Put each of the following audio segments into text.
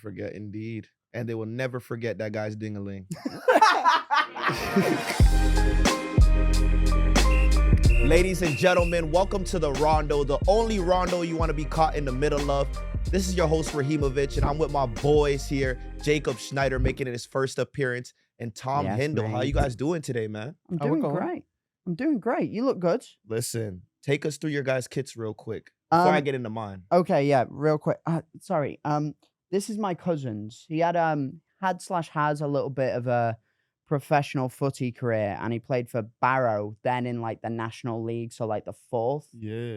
forget, indeed. And they will never forget that guy's ding-a-ling. Ladies and gentlemen, welcome to the Rondo, the only Rondo you want to be caught in the middle of. This is your host, Rahimovic, and I'm with my boys here, Jacob Schneider making his first appearance, and Tom Hindle. How you guys doing today, man? I'm doing great. I'm doing great. You look good. Listen, take us through your guys' kits real quick before I get into mine. Okay, yeah, real quick. Sorry. This is my cousin's. He had has a little bit of a professional footy career, and he played for Barrow, then in like the National League, so like the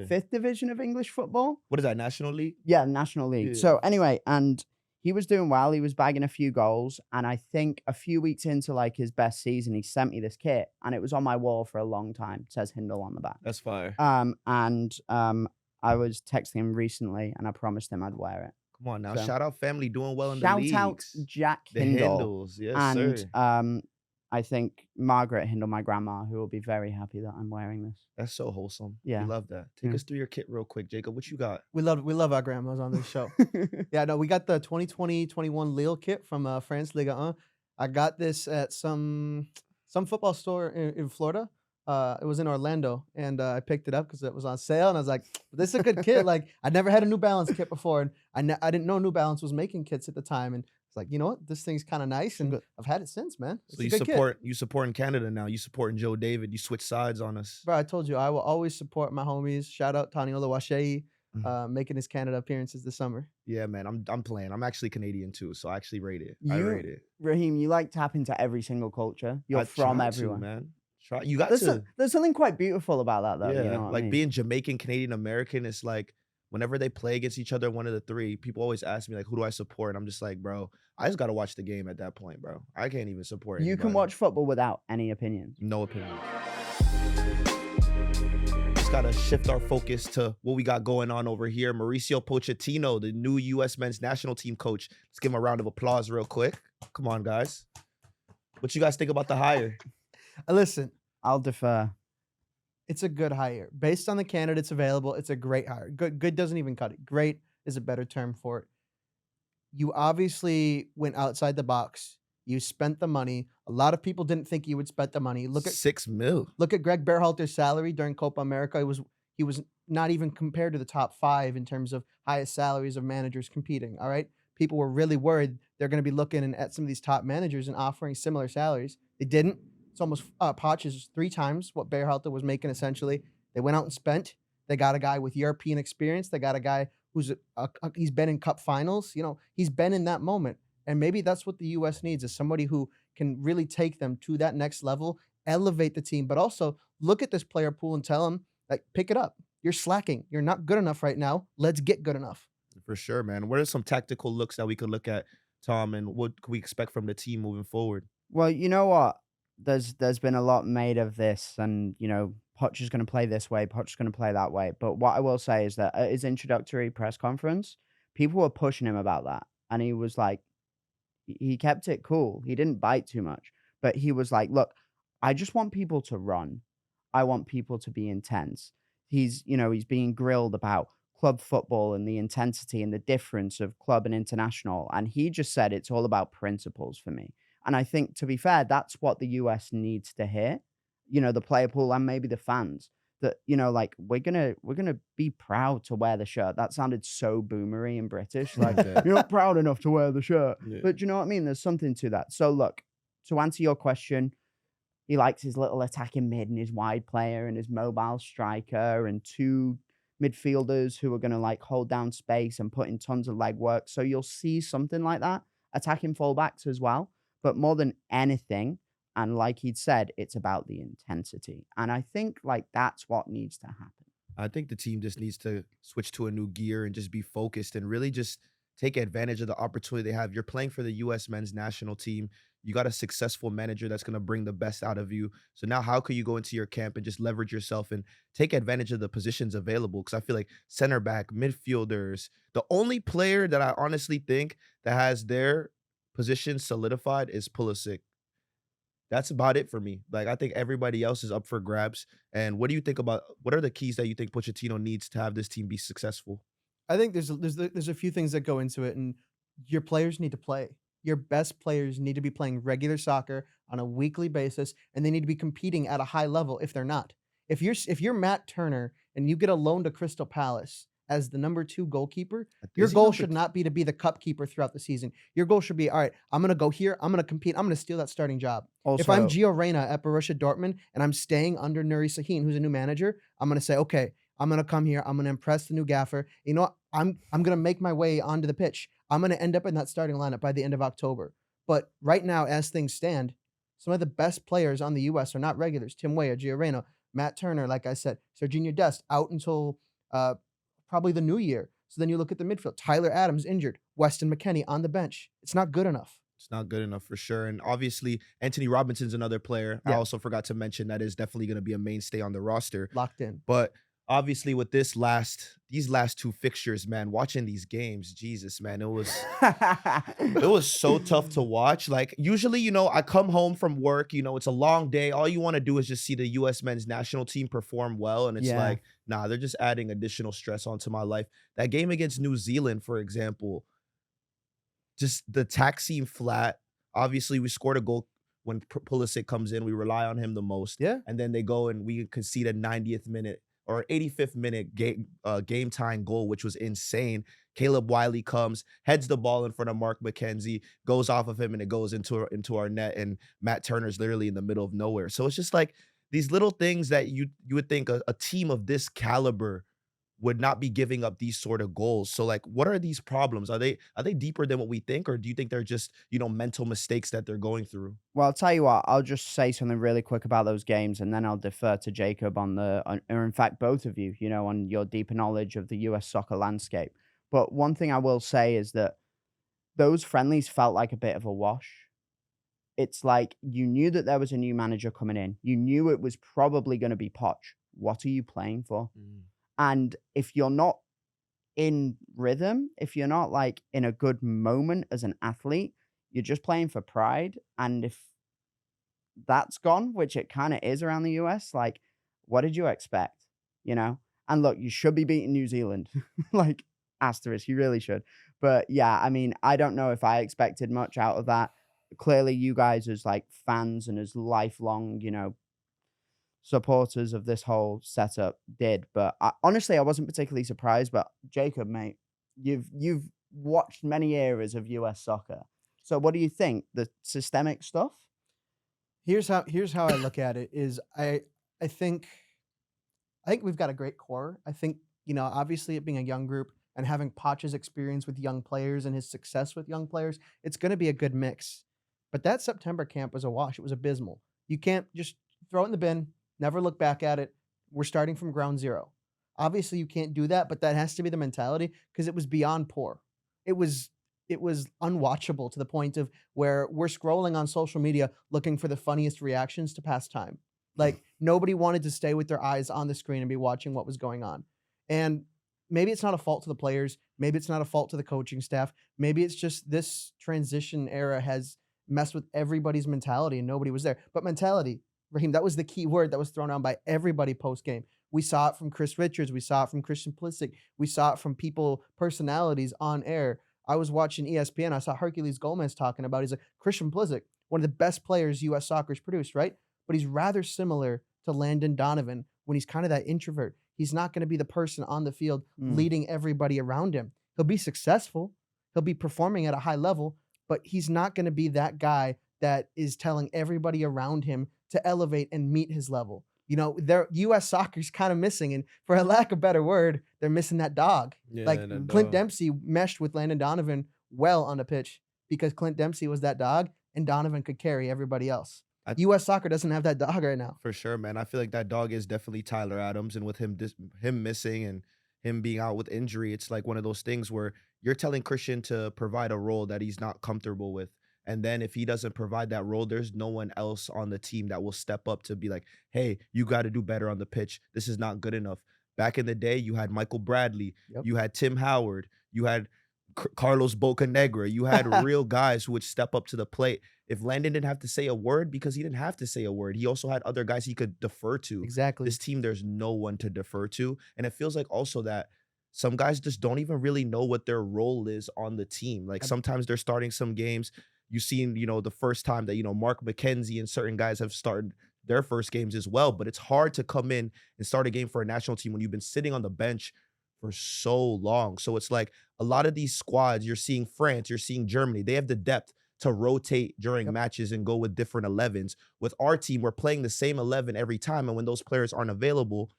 fifth division of English football. What is that, National League? Yeah, National League. Yeah. So anyway, and he was doing well. He was bagging a few goals, and I think a few weeks into like his best season, he sent me this kit, and it was on my wall for a long time. It says Hindle on the back. That's fire. I was texting him recently, and I promised him I'd wear it. Come on now, shout out family doing well in the Shout leagues. out Jack The Hindle. Hindles, yes, And sir. I think Margaret Hindle, my grandma, who will be very happy that I'm wearing this. That's so wholesome. Yeah. We love that. Take us through your kit real quick, Jacob. What you got? We love our grandmas on this show. Yeah, no, we got the 2020-21 Lille kit from France Ligue 1. I got this at some football store in Florida. It was in Orlando, and I picked it up because it was on sale, and I was like, "This is a good kit." Like, I never had a New Balance kit before, and I didn't know New Balance was making kits at the time, and it's like, you know what, this thing's kind of nice, and I've had it since, man. It's So a good kit. you supporting Canada now. You supporting Joe David. You switch sides on us. Bro, I told you I will always support my homies. Shout out Tani Olawashei, making his Canada appearances this summer. Yeah, man. I'm playing. I'm actually Canadian too, so I actually rate it. I You- rate it. Raheem, you like tap into every single culture. You're I from try to, everyone. man. Try. You got There's, to. there's something quite beautiful about that, though. Yeah, You know what I like mean? being Jamaican, Canadian, American. It's like whenever they play against each other, one of the three, people always ask me like, "Who do I support?" And I'm just like, bro, I just gotta watch the game at that point, bro. I can't even support. You can anybody. watch football without any opinions. No opinion. Just gotta shift our focus to what we got going on over here. Mauricio Pochettino, the new U.S. men's national team coach. Let's give him a round of applause real quick. Come on, guys. What you guys think about the hire? Listen, I'll defer. it's a good hire. Based on the candidates available, it's a great hire. Good doesn't even cut it. Great is a better term for it. You obviously went outside the box. You spent the money. A lot of people didn't think you would spend the money. Look at $6 million. Look at Greg Berhalter's salary during Copa America. He was not even compared to the top 5 in terms of highest salaries of managers competing. All right, people were really worried they're going to be looking at some of these top managers and offering similar salaries. They didn't. It's almost Poch is 3 times what Berhalter was making essentially. They went out and spent. They got a guy with European experience. They got a guy who's he's been in cup finals. You know, he's been in that moment. And maybe that's what the U.S. needs, is somebody who can really take them to that next level, elevate the team, but also look at this player pool and tell them, like, pick it up. You're slacking. You're not good enough right now. Let's get good enough. For sure, man. What are some tactical looks that we could look at, Tom, and what can we expect from the team moving forward? Well, you know what? There's been a lot made of this, and you know, Poch is going to play this way, Poch is going to play that way. But what I will say is that at his introductory press conference, people were pushing him about that, and he was like, he kept it cool. He didn't bite too much, but he was like, look, I just want people to run. I want people to be intense. He's being grilled about club football and the intensity and the difference of club and international. And he just said, it's all about principles for me. And I think, to be fair, that's what the US needs to hear, you know, the player pool and maybe the fans, that, you know, like, we're gonna be proud to wear the shirt. That sounded so boomery and British. Like, you're not proud enough to wear the shirt. Yeah. But you know what I mean? There's something to that. So look, to answer your question, he likes his little attacking mid and his wide player and his mobile striker and 2 midfielders who are going to like hold down space and put in tons of legwork. So you'll see something like that. Attacking fullbacks as well. But more than anything, and like he'd said, it's about the intensity. And I think like that's what needs to happen. I think the team just needs to switch to a new gear and just be focused and really just take advantage of the opportunity they have. You're playing for the U.S. men's national team. You got a successful manager that's going to bring the best out of you. So now how could you go into your camp and just leverage yourself and take advantage of the positions available? Because I feel like center back, midfielders, the only player that I honestly think that has their position solidified is Pulisic. That's about it for me. Like, I think everybody else is up for grabs. And what do you think about, what are the keys that you think Pochettino needs to have this team be successful? I think there's a few things that go into it, and your players need to play. Your best players need to be playing regular soccer on a weekly basis, and they need to be competing at a high level if they're not. If you're Matt Turner and you get a loan to Crystal Palace as the number 2 goalkeeper, your Is he goal number should not be to be the cup keeper throughout the season. Your goal should be, all right, I'm gonna go here, I'm gonna compete, I'm gonna steal that starting job. If I'm Also, Gio Reyna at Borussia Dortmund and I'm staying under Nuri Sahin, who's a new manager, I'm gonna say, okay, I'm gonna come here, I'm gonna impress the new gaffer. You know what? I'm gonna make my way onto the pitch. I'm gonna end up in that starting lineup by the end of October. But right now, as things stand, some of the best players on the US are not regulars. Tim Weah, Gio Reyna, Matt Turner, like I said, Serginho Dest out until uh, probably the new year. So then you look at the midfield. Tyler Adams injured. Weston McKennie on the bench. It's not good enough. It's not good enough for sure. And obviously, Anthony Robinson's another player. I Yeah, also forgot to mention that is definitely going to be a mainstay on the roster. locked in. But obviously, with these last two fixtures, man, watching these games, Jesus, man, it was so tough to watch. Like usually, I come home from work, it's a long day. All you want to do is just see the US men's national team perform well. And it's yeah. like, nah, they're just adding additional stress onto my life. That game against New Zealand, for example, just the attack seemed flat. Obviously, we scored a goal when Pulisic comes in. We rely on him the most. Yeah. And then they go and we concede a 90th minute or 85th minute game time goal, which was insane. Caleb Wiley comes, heads the ball in front of Mark McKenzie, goes off of him, and it goes into our net. And Matt Turner's literally in the middle of nowhere. So it's just like these little things that you would think a team of this caliber would not be giving up these sort of goals. So like what are these problems? Are they deeper than what we think, or do you think they're just, mental mistakes that they're going through? Well, I'll tell you what, I'll just say something really quick about those games and then I'll defer to Jacob or in fact, both of you, on your deeper knowledge of the US soccer landscape. But one thing I will say is that those friendlies felt like a bit of a wash. It's like you knew that there was a new manager coming in. You knew it was probably going to be Poch. What are you playing for? And if you're not in rhythm, if you're not like in a good moment as an athlete, you're just playing for pride. And if that's gone, which it kind of is around the US, like, what did you expect? You know? And look, you should be beating New Zealand. Like, asterisk, you really should. But yeah, I mean, I don't know if I expected much out of that. Clearly, you guys, as like fans and as lifelong, supporters of this whole setup did. But honestly, I wasn't particularly surprised. But Jacob, mate, you've watched many eras of US soccer. So what do you think? The systemic stuff? Here's how I look at it is I think we've got a great core. I think, obviously it being a young group and having Poch's experience with young players and his success with young players, it's going to be a good mix. But that September camp was a wash. It was abysmal. You can't just throw it in the bin, never look back at it. We're starting from ground zero. Obviously you can't do that, but that has to be the mentality because it was beyond poor. It was unwatchable to the point of where we're scrolling on social media looking for the funniest reactions to pastime. Like nobody wanted to stay with their eyes on the screen and be watching what was going on. And maybe it's not a fault to the players. Maybe it's not a fault to the coaching staff. Maybe it's just this transition era has messed with everybody's mentality and nobody was there. But mentality, Raheem, that was the key word that was thrown out by everybody post game. We saw it from Chris Richards. We saw it from Christian Pulisic. We saw it from people, personalities on air. I was watching ESPN. I saw Hercules Gomez talking about. He's like Christian Pulisic, one of the best players U.S. soccer's produced, right? But he's rather similar to Landon Donovan when he's kind of that introvert. He's not going to be the person on the field leading everybody around him. He'll be successful. He'll be performing at a high level, but he's not going to be that guy that is telling everybody around him to elevate and meet his level. Their U.S. soccer's kind of missing, and for a lack of a better word, they're missing that dog. Yeah, Like that Clint dog. Dempsey meshed with Landon Donovan well on the pitch because Clint Dempsey was that dog, and Donovan could carry everybody else. I U.S. soccer doesn't have that dog right now. For sure, man. I feel like that dog is definitely Tyler Adams, and with him missing and him being out with injury, it's like one of those things where you're telling Christian to provide a role that he's not comfortable with. And then if he doesn't provide that role, there's no one else on the team that will step up to be like, "Hey, you got to do better on the pitch. This is not good enough." Back in the day, you had Michael Bradley, Yep. you had Tim Howard, you had Carlos Bocanegra, you had real guys who would step up to the plate. If Landon didn't have to say a word, because he didn't have to say a word, he also had other guys he could defer to. Exactly. This team, there's no one to defer to. And it feels like also that some guys just don't even really know what their role is on the team. Like, I sometimes they're starting some games. You've seen, the first time that, Mark McKenzie and certain guys have started their first games as well, but it's hard to come in and start a game for a national team when you've been sitting on the bench for so long. So it's like a lot of these squads, you're seeing France, you're seeing Germany, they have the depth to rotate during Yep. matches and go with different 11s. With our team, we're playing the same 11 every time. And when those players aren't available,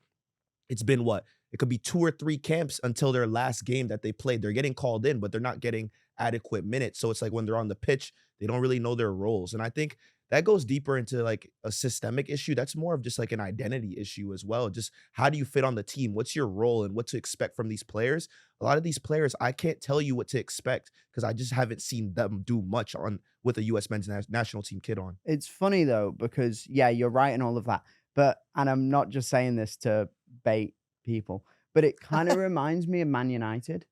it's been what? It could be 2 or 3 camps until their last game that they played. They're getting called in, but they're not getting adequate minutes. So it's like when they're on the pitch, they don't really know their roles. And I think that goes deeper into like a systemic issue. That's more of just like an identity issue as well. Just how do you fit on the team? What's your role and what to expect from these players? A lot of these players, I can't tell you what to expect because I just haven't seen them do much on with a US men's national team kit on. It's funny though, because yeah, you're right and all of that. But, and I'm not just saying this to bait people, but it kind of reminds me of Man United.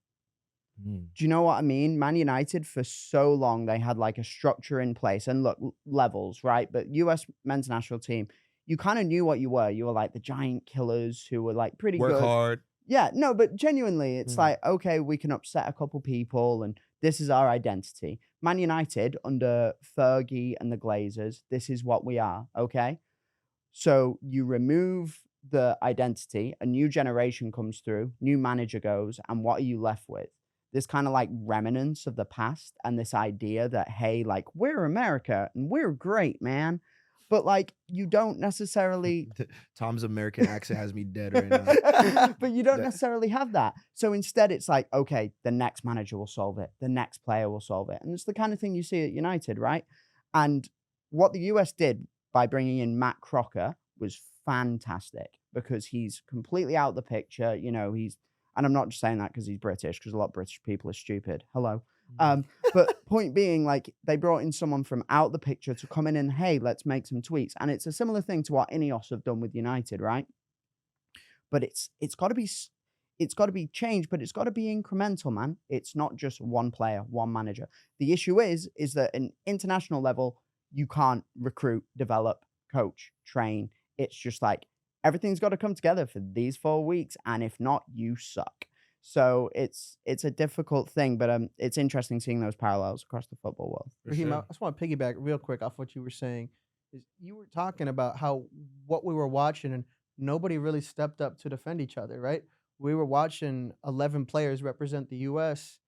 Mm. Do you know what I mean? Man United, for so long, they had like a structure in place, and look, levels, right? But US men's national team, you kind of knew what you were. You were like the giant killers who were like pretty Work good. hard. Yeah, no, but genuinely, it's Mm. like, okay, we can upset a couple people, and this is our identity. Man United, under Fergie and the Glazers, this is what we are, okay? So you remove the identity, a new generation comes through, new manager goes, and what are you left with? This kind of like remnants of the past and this idea that, hey, like, we're America and we're great, man. But like, you don't necessarily Tom's American accent has me dead right now. but you don't That- necessarily have that. So instead, it's like, okay, the next manager will solve it. The next player will solve it. And it's the kind of thing you see at United, right? And what the US did by bringing in Matt Crocker was fantastic because he's completely out of the picture. And I'm not just saying that because he's British, because a lot of British people are stupid. Hello. But point being, like, they brought in someone from out the picture to come in and, hey, let's make some tweaks. And it's a similar thing to what Ineos have done with United, right? But it's got to be changed, but it's got to be incremental, man. It's not just one player, one manager. The issue is that at an international level, you can't recruit, develop, coach, train. It's just like everything's got to come together for these 4 weeks, and if not, you suck. So it's a difficult thing, but it's interesting seeing those parallels across the football world. For Raheem, I sure. just want to piggyback real quick off what you were saying. Is you were talking about how what we were watching and nobody really stepped up to defend each other, right? We were watching 11 players represent the U.S.,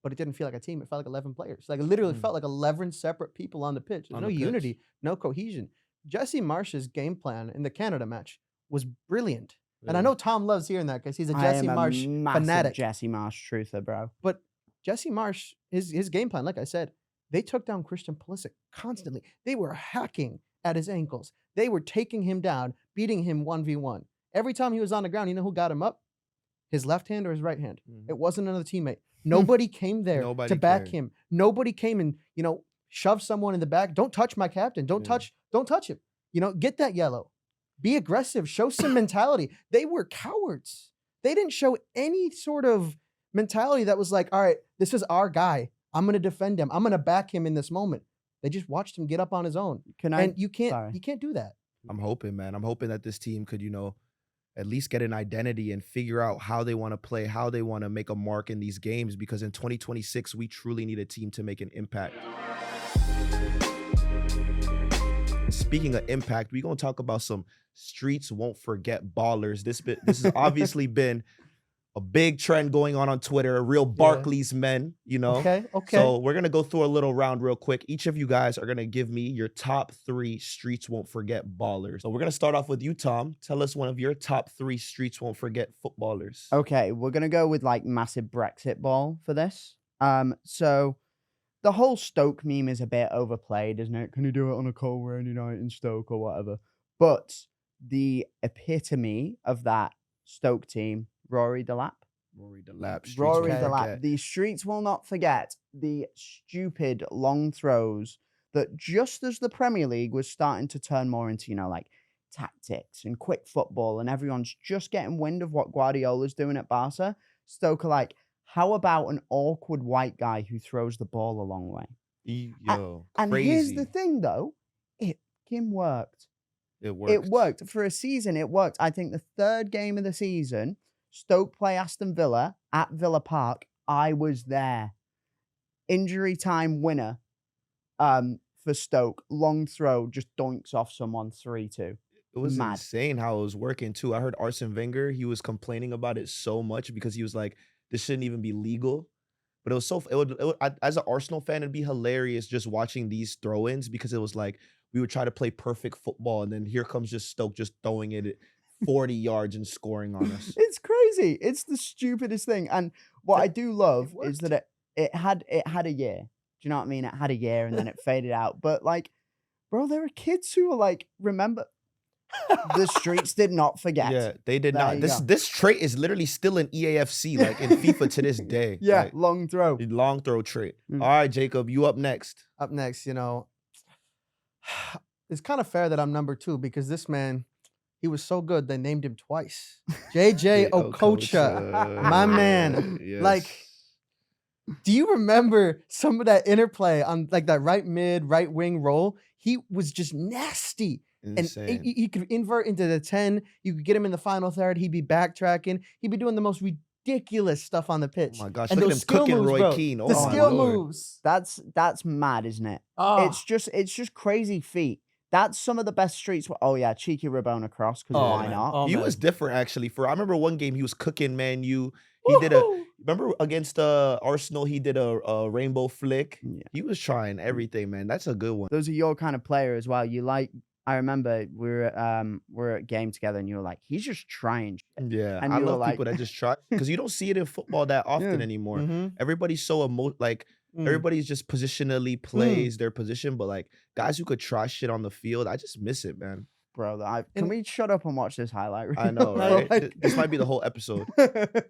but it didn't feel like a team. It felt like 11 players. Like, it literally Mm. felt like 11 separate people on the pitch. There's On no the pitch. unity, no cohesion. Jesse Marsh's game plan in the Canada match was brilliant. And I Yeah. know Tom loves hearing that because he's a I Jesse am a Marsh massive fanatic. Jesse Marsh truther, bro. But Jesse Marsh, his game plan, like I said, they took down Christian Pulisic constantly. They were hacking at his ankles. They were taking him down, beating him 1v1. Every time he was on the ground, you know who got him up? His left hand or his right hand. Mhm. It wasn't another teammate. Nobody came there Nobody to back cared. him. Nobody came and, shoved someone in the back. Don't touch my captain. Don't Yeah. touch him. Get that yellow. Be aggressive. Show some mentality. They were cowards. They didn't show any sort of mentality that was like, all right, this is our guy. I'm going to defend him. I'm going to back him in this moment. They just watched him get up on his own. Can I? And you sorry. can't do that. I'm hoping, man. I'm hoping that this team could, at least get an identity and figure out how they want to play, how they want to make a mark in these games, because in 2026, we truly need a team to make an impact. Speaking of impact, we're going to talk about some streets won't forget ballers. This has obviously been a big trend going on Twitter, real Barclays men, Okay. So we're going to go through a little round real quick. Each of you guys are going to give me your top 3 streets won't forget ballers. So we're going to start off with you, Tom. Tell us one of your top 3 streets won't forget footballers. Okay, we're gonna go with like massive Brexit ball for this. So the whole Stoke meme is a bit overplayed, isn't it? Can you do it on a cold rainy night in Stoke or whatever? But the epitome of that Stoke team, Rory Delap. Rory Delap. streets Rory won't Delap. forget. The streets will not forget the stupid long throws that just as the Premier League was starting to turn more into, like tactics and quick football, and everyone's just getting wind of what Guardiola's doing at Barca, Stoke are like, how about an awkward white guy who throws the ball a long way? Yo, And crazy. here's the thing, though. It fucking worked. It worked. It worked. For a season, it worked. I think the 3rd game of the season, Stoke play Aston Villa at Villa Park. I was there. Injury time winner for Stoke. Long throw, just doinks off someone 3-2. It was Mad. insane how it was working too. I heard Arsene Wenger, he was complaining about it so much because he was like, this shouldn't even be legal. But it was so as an Arsenal fan, it'd be hilarious just watching these throw-ins because it was like we would try to play perfect football, and then here comes just Stoke just throwing it at 40 yards and scoring on us. It's crazy. It's the stupidest thing. And what I do love is worked. that it had a year. Do you know what I mean? It had a year and then it faded out. But like, bro, there are kids who are like, remember, the streets did not forget. Yeah, they did There not. you This go. this trait is literally still in EAFC, like in FIFA to this day. Yeah, like, long throw. the long throw trait. Mm. All right, Jacob, you up next. Up next, it's kind of fair that I'm number 2 because this man, he was so good they named him twice. JJ Okocha, my man. Like, do you remember some of that interplay on like that right mid, right wing role? He was just nasty. Insane. And he could invert into the 10. You could get him in the final third. He'd be backtracking. He'd be doing the most ridiculous stuff on the pitch. Oh my gosh, and look at those him skill cooking moves, Roy bro. Keane. The Oh my skill Lord. moves. That's mad, isn't it? Oh, It's just crazy feet. That's some of the best streets. Oh yeah, cheeky Rabona cross because Oh, why man. not? Oh, He man. was different actually. I remember one game he was cooking Man U. He did a Woohoo! remember against Arsenal, he did a rainbow flick. Yeah. He was trying everything, man. That's a good one. Those are your kind of player as well. You like. I remember we were at game together and you were like, he's just trying. shit." Yeah, And I you were love like- people that just try because you don't see it in football that often Yeah. anymore. Mhm. Everybody's so everybody's just positionally plays their position, but like guys who could try shit on the field, I just miss it, man. Bro, can And- we shut up and watch this highlight reel? I know, Bro, right? like- This might be the whole episode.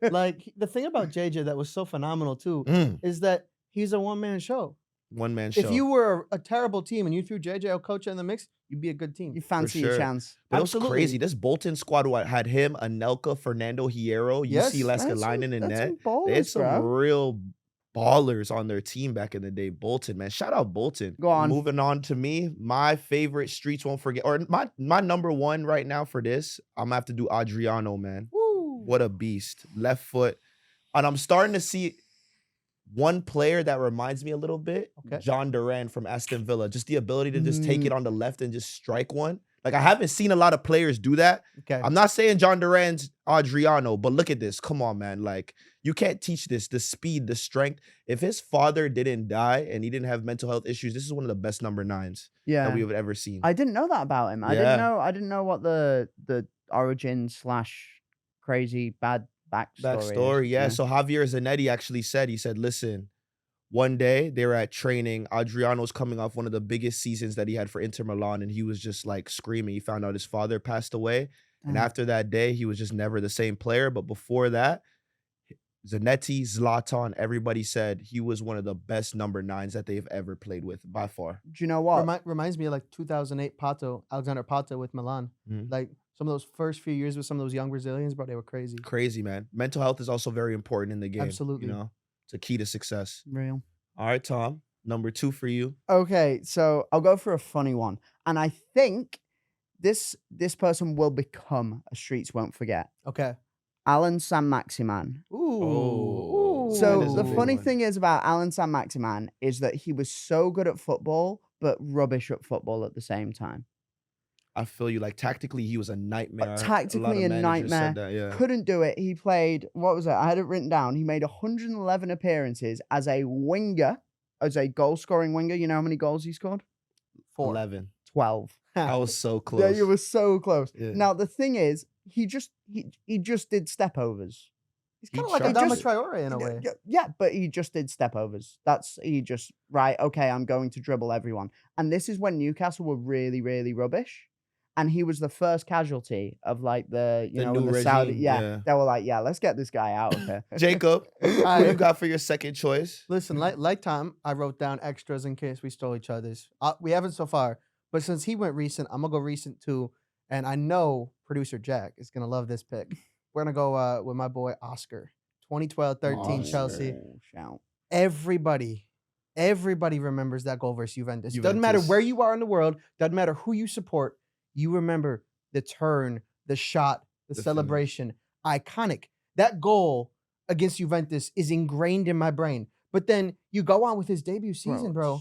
Like, the thing about JJ that was so phenomenal too Mm, is that he's a one-man show. one man show. If you were a terrible team and you threw JJ Okocha in the mix, you'd be a good team. You fancy your sure. chance. But it was Absolutely. crazy. This Bolton squad had him, Anelka, Fernando Hierro, Yes, UC That's some- Laskalainen in that's net. some They had ballers, some bro. real ballers on their team back in the day. Bolton, man. Shout out Bolton. Go on. Moving on to me, my favorite streets won't forget, or my number one right now for this, I'm gonna have to do Adriano, man. Woo! What a beast. Left foot. And I'm starting to see one player that reminds me a little bit, Okay. John Duran from Aston Villa. Just the ability to just take Mm. it on the left and just strike one. Like I haven't seen a lot of players do that. Okay. I'm not saying John Duran's Adriano, but look at this. Come on, man. Like you can't teach this, the speed, the strength. If his father didn't die and he didn't have mental health issues, this is one of the best number 9s Yeah. that we've ever seen. I didn't know that about him. I Yeah. didn't know what the origin / crazy bad backstory. Backstory, yeah. So Javier Zanetti actually said, he said, listen, one day they were at training. Adriano's coming off one of the biggest seasons that he had for Inter Milan, and he was just like screaming. He found out his father passed away. And Damn. after that day, he was just never the same player. But before that, Zanetti, Zlatan, everybody said he was one of the best number 9s that they've ever played with by far. Do you know what? Reminds me of like 2008 Pato, Alexander Pato with Milan. Mhm. Like some of those first few years with some of those young Brazilians, bro, they were crazy. Crazy, man. Mental health is also very important in the game. Absolutely. You know, it's a key to success. Real. All right, Tom, number 2 for you. Okay, so I'll go for a funny one, and I think this person will become a streets won't forget. Okay. Alan San Maximan. Ooh. Oh. Ooh. So That is a the big funny one. thing is about Alan San Maximan is that he was so good at football, but rubbish at football at the same time. I feel you. Like tactically, he was a nightmare. A lot of Tactically a managers said nightmare. that, yeah. Couldn't do it. He played, what was it? I had it written down. He made 111 appearances as a winger, as a goal-scoring winger. You know how many goals he scored? 4. 11. 12. I was so close. Yeah, you were so close. Yeah. Now the thing is, he just did stepovers. He's He kind of like tried. Adama Just- Traore in a way. Yeah, but he just did stepovers. He just right. Okay, I'm going to dribble everyone. And this is when Newcastle were really, really rubbish. And he was the first casualty of like the The when new the Saudi. regime, Yeah, yeah. they were like, yeah, let's get this guy out of here. Jacob, who you Alright. got for your second choice? Listen, like Tom, I wrote down extras in case we stole each other's. We haven't so far, but since he went recent, I'm gonna go recent too. And I know producer Jack is gonna love this pick. We're gonna go with my boy Oscar, 2012-13 Chelsea. Oh, shout. Everybody remembers that goal versus Juventus. Doesn't matter Juventus. where you are in the world. Doesn't matter who you support. You remember the turn, the shot, the The finish. celebration. Iconic. That goal against Juventus is ingrained in my brain. But then you go on with his debut season, bro.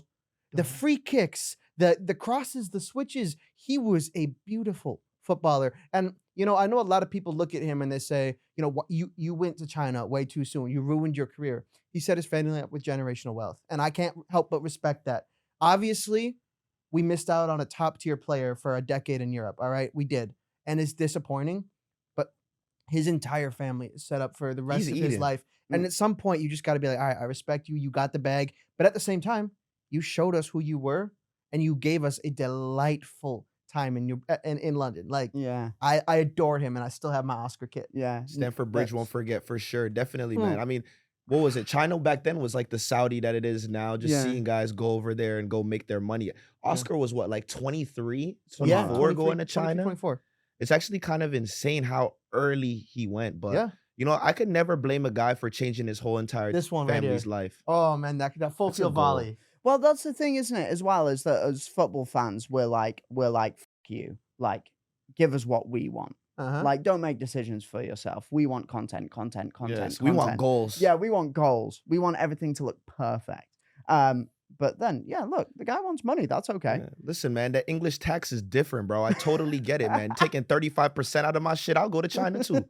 The free kicks, the crosses, the switches. He was a beautiful footballer. And I know a lot of people look at him and they say, you went to China way too soon. You ruined your career. He set his family up with generational wealth, and I can't help but respect that. Obviously, we missed out on a top tier player for a decade in Europe. All right, we did, and it's disappointing. But his entire family is set up for the rest He's of his eating. life. And at some point, you just got to be like, all right, I respect you. You got the bag, but at the same time, you showed us who you were, and you gave us a delightful time in London. Like, Yeah. I adore him, and I still have my Oscar kit. Yeah. Stamford Bridge won't That's- forget for sure. Definitely, man. I mean, what was it? China back then was like the Saudi that it is now. Just Yeah. seeing guys go over there and go make their money. Oscar was what, like 23, Yeah, 24 going 23, to China? 24. It's actually kind of insane how early he went. But, Yeah. I could never blame a guy for changing his whole entire This one right family's here. life. Oh man, that full That's a field goal. volley. Well, that's the thing, isn't it? As well, is that as football fans, we're like, fuck you. Like, give us what we want. Uh-huh. Like, don't make decisions for yourself. We want content. Yes, we want goals. Yeah, we want goals. We want everything to look perfect. But then, yeah, look, the guy wants money. That's okay. Yeah. Listen, man, that English tax is different, bro. I totally get it, man. Taking 35% out of my shit, I'll go to China too.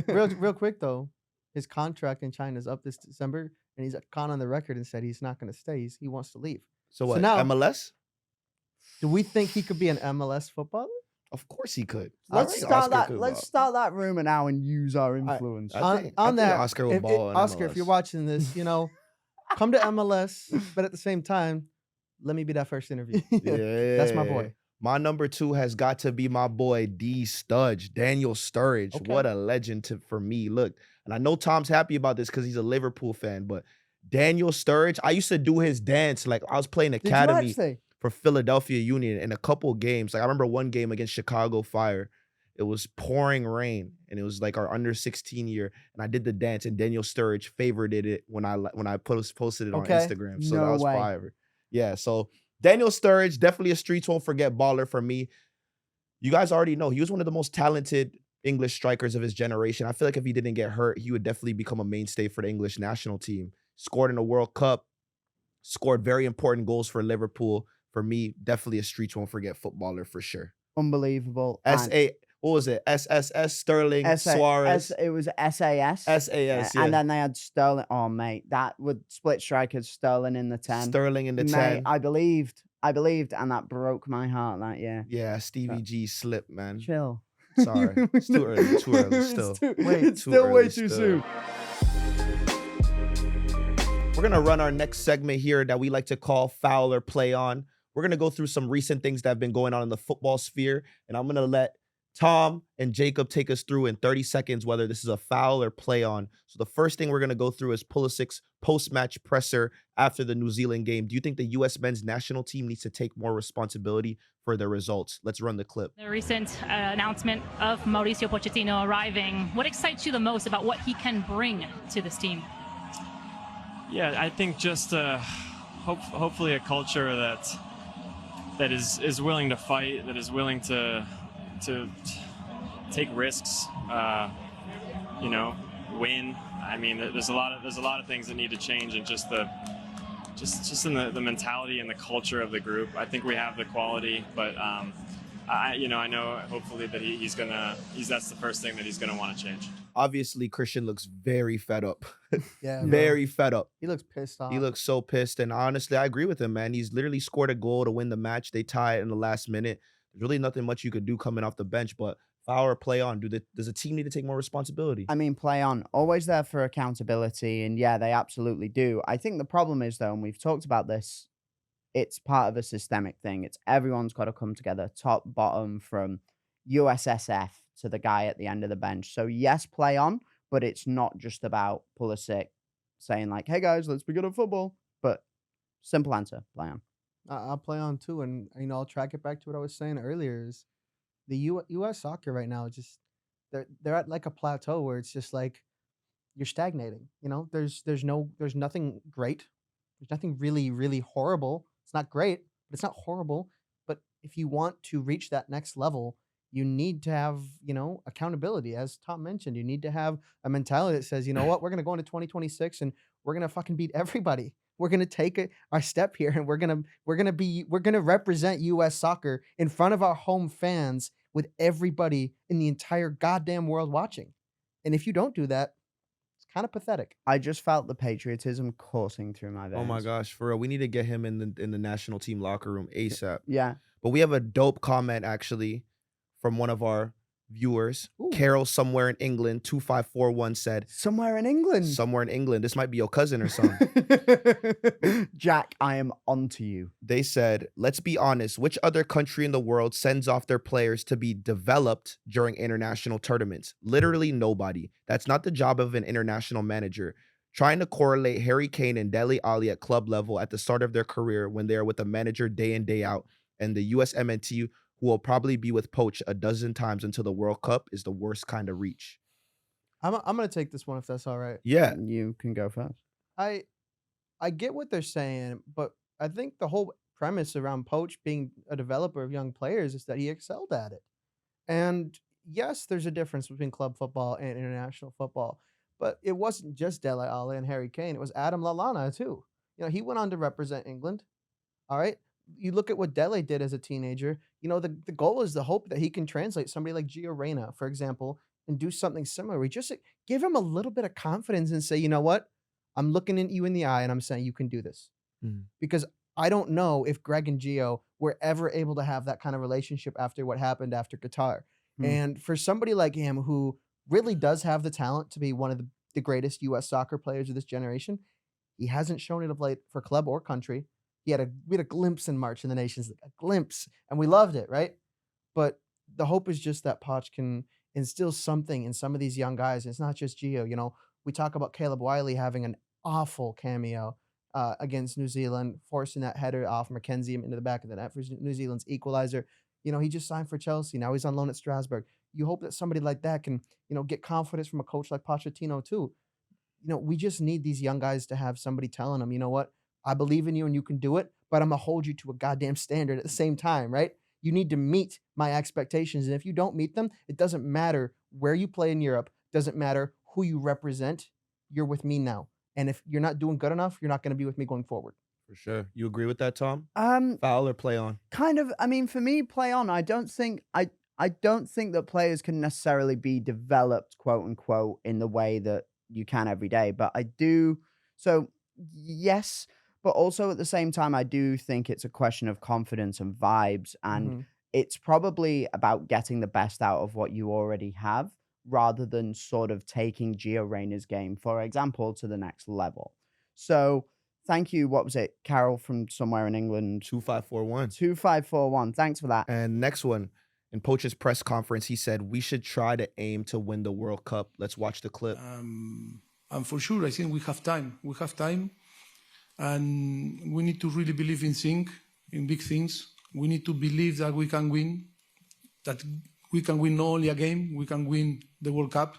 real quick though, his contract in China is up this December, and he's gone on the record and said he's not going to stay. He wants to leave. So what? now- MLS? Do we think he could be an MLS footballer? Of course he could. Let's I think start Oscar that. could Let's ball. start that rumor now and use our influence. I think on that, Oscar will ball in Oscar, if you're MLS. watching this, come to MLS, but at the same time, let me be that first interview. Yeah. That's my boy. My number 2 has got to be my boy D Studge, Daniel Sturridge. Okay. What a legend for me. Look, and I know Tom's happy about this because he's a Liverpool fan, but Daniel Sturridge, I used to do his dance. Like I was playing Did you academy actually? for Philadelphia Union in a couple of games. Like I remember one game against Chicago Fire. It was pouring rain, and it was like our under 16 year, and I did the dance, and Daniel Sturridge favorited it when I posted it on Okay. Instagram. So that No was way. fire. Yeah, so Daniel Sturridge, definitely a streets won't forget baller for me. You guys already know he was one of the most talented English strikers of his generation. I feel like if he didn't get hurt, he would definitely become a mainstay for the English national team. Scored in the World Cup, scored very important goals for Liverpool. For me, definitely a streets won't forget footballer for sure. Unbelievable. And What was it? SSS, Sterling, SA Suarez. it was SAS. SAS, yeah. And then they had Sterling. Oh, mate, that would split strikers, Sterling in the 10. Sterling in the Mate, 10. I believed, and that broke my heart that year. Yeah, Stevie G slipped, man. Chill. Sorry. It's too early. Too early It's still. it's Too still way early too still. soon. We're going to run our next segment here that we like to call Foul or Play On. We're going to go through some recent things that have been going on in the football sphere, and I'm going to let Tom and Jacob take us through in 30 seconds whether this is a foul or play on. So the first thing we're going to go through is Pulisic's post-match presser after the New Zealand game. Do you think the U.S. men's national team needs to take more responsibility for their results? Let's run the clip. The recent announcement of Mauricio Pochettino arriving, what excites you the most about what he can bring to this team? Yeah, I think just hopefully a culture that is willing to fight, that is willing to take risks, win. I mean, there's a lot of things that need to change, and just in the mentality and the culture of the group. I think we have the quality, but I know hopefully that that's the first thing that he's gonna want to change. Obviously, Christian looks very fed up. Yeah, bro. Very fed up. He looks pissed off. He looks so pissed, and honestly, I agree with him, man. He's literally scored a goal to win the match. They tie it in the last minute. There's really nothing much you could do coming off the bench, but foul or play on. Does the team need to take more responsibility? I mean, play on. Always there for accountability, and yeah, they absolutely do. I think the problem is, though, and we've talked about this, it's part of a systemic thing. It's everyone's got to come together, top, bottom, from USSF to the guy at the end of the bench. So yes, play on, but it's not just about Pulisic saying like, hey guys, let's be good at football. But simple answer, play on. I'll play on too, and I'll track it back to what I was saying earlier. Is the U.S. soccer right now just they're at like a plateau where it's just like you're stagnating. There's nothing great. There's nothing really, really horrible. It's not great, but it's not horrible. But if you want to reach that next level, you need to have, accountability. As Tom mentioned, you need to have a mentality that says, you know what, we're going to go into 2026 and we're going to fucking beat everybody. We're going to take our step here and we're going to represent US soccer in front of our home fans with everybody in the entire goddamn world watching. And if you don't do that, it's kind of pathetic. I just felt the patriotism coursing through my veins. Oh my gosh, for real. We need to get him in the national team locker room ASAP. Yeah. But we have a dope comment actually from one of our viewers. Ooh. Carol somewhere in England, 2541 said, Somewhere in England. somewhere in England. This might be your cousin or something. Jack, I am onto you. They said, let's be honest, which other country in the world sends off their players to be developed during international tournaments? Literally nobody. That's not the job of an international manager. Trying to correlate Harry Kane and Dele Alli at club level at the start of their career when they are with a manager day in, day out, and the USMNT, who will probably be with Poch a dozen times until the World Cup, is the worst kind of reach. I'm going to take this one if that's all right. Yeah. You can go first. I get what they're saying, but I think the whole premise around Poch being a developer of young players is that he excelled at it. And yes, there's a difference between club football and international football, but it wasn't just Dele Alli and Harry Kane. It was Adam Lallana too. He went on to represent England. All right. You look at what Dele did as a teenager. The goal is the hope that he can translate somebody like Gio Reyna, for example, and do something similar. We just give him a little bit of confidence and say, you know what? I'm looking at you in the eye and I'm saying you can do this. Because I don't know if Greg and Gio were ever able to have that kind of relationship after what happened after Qatar. And for somebody like him who really does have the talent to be one of the greatest U.S. soccer players of this generation, he hasn't shown it of late for club or country. We had a glimpse in March in the Nations League, a glimpse, and we loved it, right? But the hope is just that Poch can instill something in some of these young guys. It's not just Gio. We talk about Caleb Wiley having an awful cameo against New Zealand, forcing that header off Mackenzie into the back of the net for New Zealand's equalizer. He just signed for Chelsea. Now he's on loan at Strasbourg. You hope that somebody like that can, get confidence from a coach like Pochettino too. We just need these young guys to have somebody telling them, you know what? I believe in you and you can do it, but I'm going to hold you to a goddamn standard at the same time, right? You need to meet my expectations. And if you don't meet them, it doesn't matter where you play in Europe. Doesn't matter who you represent. You're with me now. And if you're not doing good enough, you're not going to be with me going forward. For sure. You agree with that, Tom? Foul or play on? Kind of. I mean, for me, play on. I don't think that players can necessarily be developed, quote unquote, in the way that you can every day. But I do. So yes. But also at the same time, I do think it's a question of confidence and vibes. And it's probably about getting the best out of what you already have rather than sort of taking Gio Reyna's game, for example, to the next level. So thank you. What was it? Carol from somewhere in England. 2541. 2541. Thanks for that. And next one, in Poch's press conference, he said, we should try to aim to win the World Cup. Let's watch the clip. And for sure, I think we have time. We have time. And we need to really believe in big things. We need to believe that we can win, not only a game, we can win the World Cup.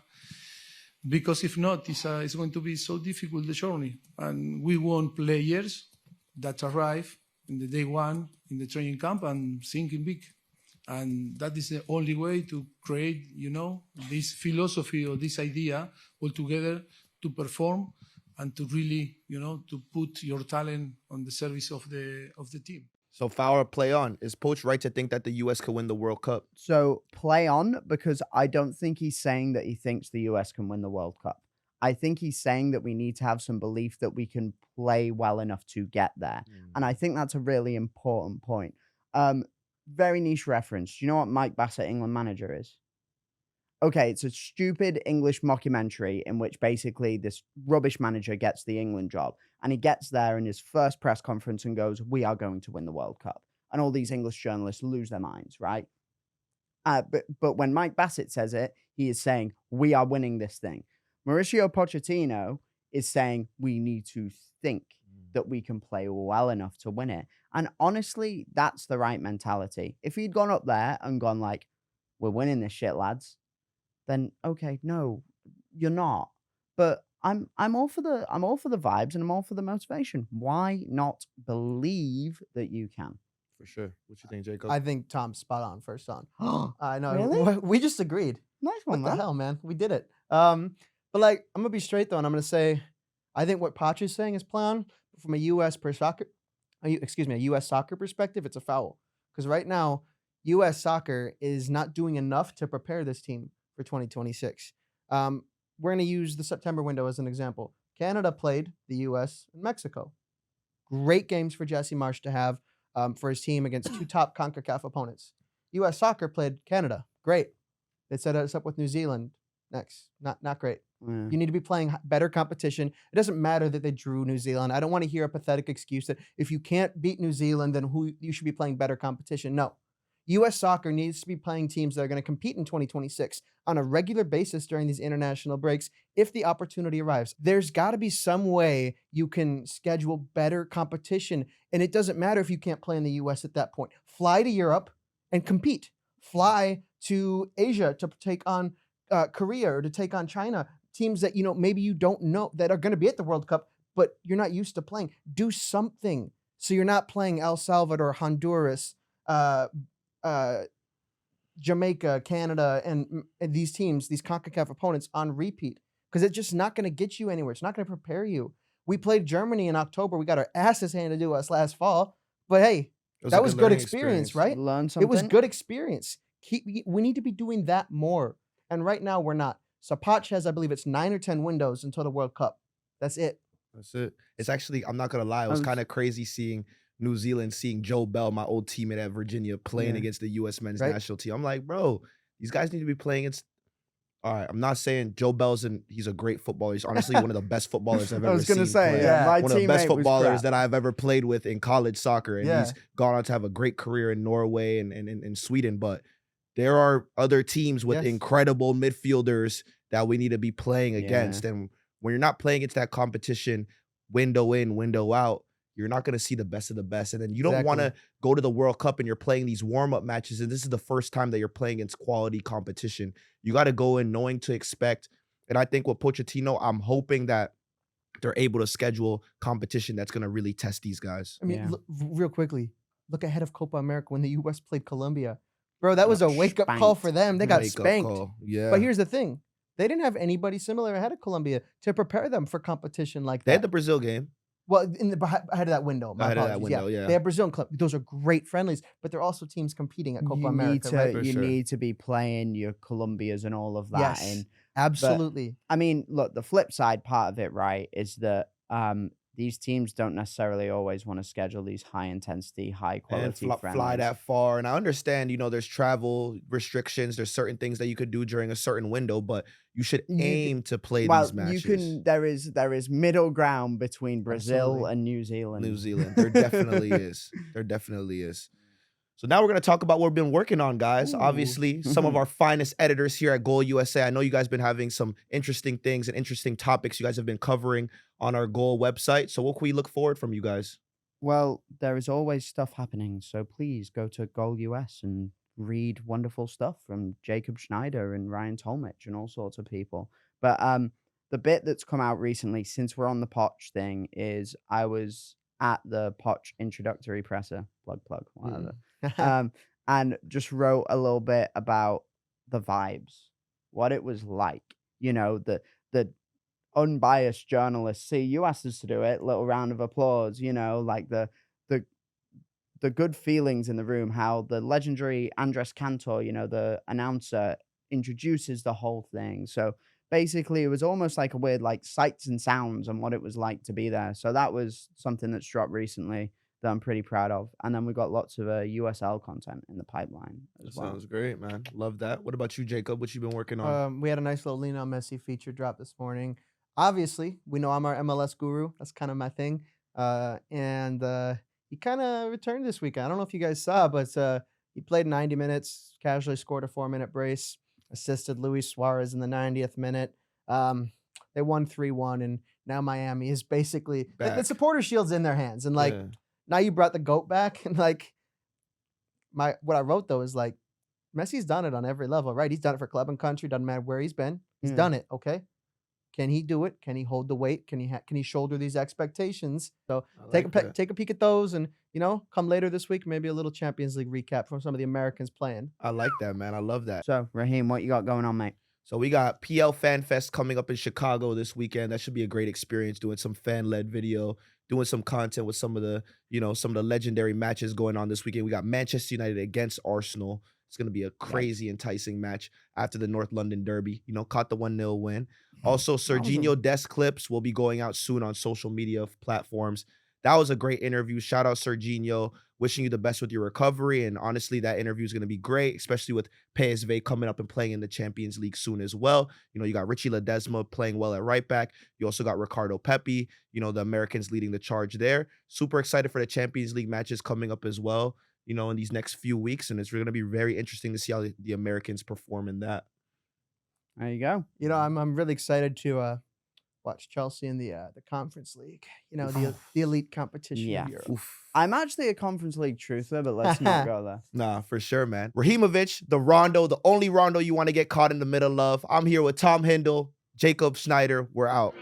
Because if not, it's going to be so difficult, the journey. And we want players that arrive in the day one, in the training camp, and thinking big. And that is the only way to create, this philosophy or this idea altogether to perform and to really, to put your talent on the service of the team. So foul or play on? Is Poch right to think that the U.S. could win the World Cup? So play on, because I don't think he's saying that he thinks the U.S. can win the World Cup. I think he's saying that we need to have some belief that we can play well enough to get there. And I think that's a really important point. Very niche reference. Do you know what Mike Bassett, England manager, is? Okay, it's a stupid English mockumentary in which basically this rubbish manager gets the England job. And he gets there in his first press conference and goes, we are going to win the World Cup. And all these English journalists lose their minds, right? But when Mike Bassett says it, he is saying, we are winning this thing. Mauricio Pochettino is saying, we need to think that we can play well enough to win it. And honestly, that's the right mentality. If he'd gone up there and gone like, we're winning this shit, lads, then okay, no, you're not. But I'm all for the vibes and I'm all for the motivation. Why not believe that you can? For sure. What you think, Jacob? I think Tom's spot on first on. I know. Really? We just agreed. Nice one, What the man. hell, man? We did it. But like, I'm gonna be straight though, and I'm gonna say, I think what Poch is saying is play on. From a U.S. a U.S. soccer perspective, it's a foul because right now, U.S. soccer is not doing enough to prepare this team for 2026. We're gonna use the September window as an example. Canada played the U.S. and Mexico. Great games for Jesse Marsch to have for his team against two top CONCACAF opponents. U.S. soccer played Canada. Great. They set us up with New Zealand next. Not great. Yeah. You need to be playing better competition. It doesn't matter that they drew New Zealand. I don't want to hear a pathetic excuse that if you can't beat New Zealand, then you should be playing better competition. No. U.S. soccer needs to be playing teams that are going to compete in 2026 on a regular basis during these international breaks if the opportunity arrives. There's got to be some way you can schedule better competition, and it doesn't matter if you can't play in the U.S. at that point. Fly to Europe and compete. Fly to Asia to take on Korea or to take on China, teams that maybe you don't know that are going to be at the World Cup, but you're not used to playing. Do something so you're not playing El Salvador, Honduras, Jamaica, Canada, and these teams, these CONCACAF opponents on repeat, because it's just not going to get you anywhere. It's not going to prepare you. We played Germany in October. We got our asses handed to us last fall, but hey, that was good experience, right? Learn something. It was good experience. We need to be doing that more, and right now we're not. So Poch has, I believe it's 9 or 10 windows until the World Cup. That's it. That's it. It's actually, I'm not gonna lie, it was kind of crazy seeing New Zealand, seeing Joe Bell, my old teammate at Virginia, playing against the U.S. men's national team. I'm like, bro, these guys need to be playing against. All right, I'm not saying Joe Bell's he's a great footballer. He's honestly one of the best footballers I've ever seen. I was gonna say, play. yeah, my one of the best teammate was footballers crap. that I've ever played with in college soccer, and Yeah. he's gone on to have a great career in Norway and in Sweden. But there are other teams with Yes. incredible midfielders that we need to be playing against. And when you're not playing against that competition, window in, window out, you're not going to see the best of the best. And then you don't want to go to the World Cup and you're playing these warm-up matches, and this is the first time that you're playing against quality competition. You got to go in knowing to expect. And I think with Pochettino, I'm hoping that they're able to schedule competition that's going to really test these guys. I mean, Yeah. real quickly, look ahead of Copa America when the U.S. played Colombia. Bro, that was a wake-up call Spanked. for them. They got Wake-up spanked. call. Yeah. But here's the thing. They didn't have anybody similar ahead of Colombia to prepare them for competition like They that. had the Brazil game. Well, ahead of that window. My Ahead of that apologies. window, yeah. They have Brazil and Colombia. Those are great friendlies, but they're also teams competing at Copa America, right? For You sure. need to be playing your Colombias and all of that. Yes. And Absolutely. I mean, look, the flip side part of it, right, is that these teams don't necessarily always want to schedule these high intensity, high And quality fly friendlies. that far. And I understand, there's travel restrictions. There's certain things that you could do during a certain window, but you should aim to play Well, these matches. you can. There is middle ground between Brazil Absolutely. and New Zealand. New Zealand. There definitely is. There definitely is. So now we're going to talk about what we've been working on, guys. Ooh. Obviously, some of our finest editors here at Goal USA. I know you guys been having some interesting things and interesting topics you guys have been covering on our Goal website. So what can we look forward from you guys? Well, there is always stuff happening, so please go to Goal US and read wonderful stuff from Jacob Schneider and Ryan Tolmich and all sorts of people. But the bit that's come out recently, since we're on the Poch thing, is I was at the Poch introductory presser, plug, whatever, and just wrote a little bit about the vibes, what it was like. The unbiased journalists. See, you asked us to do it. Little round of applause. Like the good feelings in the room. How the legendary Andres Cantor, the announcer, introduces the whole thing. So basically, it was almost like a weird sights and sounds and what it was like to be there. So that was something that's dropped recently that I'm pretty proud of. And then we got lots of USL content in the pipeline as well. Sounds great, man. Love that. What about you, Jacob? What you been working on? We had a nice little Lean on Messi feature drop this morning. Obviously, we know I'm our MLS guru. That's kind of my thing. And he kind of returned this weekend. I don't know if you guys saw, but he played 90 minutes, casually scored a 4-minute brace, assisted Luis Suarez in the 90th minute. They won 3-1, and now Miami is basically the supporter shield's in their hands. And now you brought the GOAT back, and what I wrote though is Messi's done it on every level, right? He's done it for club and country. Doesn't matter where he's been. He's done it. Okay. Can he do it? Can he hold the weight? Can he shoulder these expectations? So take a peek at those, and you know, come later this week, maybe a little Champions League recap from some of the Americans playing. I like that, man. I love that. So, Raheem, what you got going on, mate? So we got PL Fan Fest coming up in Chicago this weekend. That should be a great experience, doing some fan-led video, doing some content with some of the, some of the legendary matches going on this weekend. We got Manchester United against Arsenal. It's going to be a crazy, enticing match after the North London Derby. Caught the 1-0 win. Also, Serginho Dest clips will be going out soon on social media platforms. That was a great interview. Shout out Serginho. Wishing you the best with your recovery. And honestly, that interview is going to be great, especially with PSV coming up and playing in the Champions League soon as well. You got Richie Ledesma playing well at right back. You also got Ricardo Pepi, the Americans leading the charge there. Super excited for the Champions League matches coming up as well, in these next few weeks. And it's going to be very interesting to see how the Americans perform in that. There you go. I'm really excited to watch Chelsea in the Conference League. The elite competition Yeah. of Europe. I'm actually a Conference League truther, but let's not go there. Nah, for sure, man. Rahimovic, the Rondo, the only Rondo you want to get caught in the middle of. I'm here with Tom Hindle, Jacob Schneider. We're out.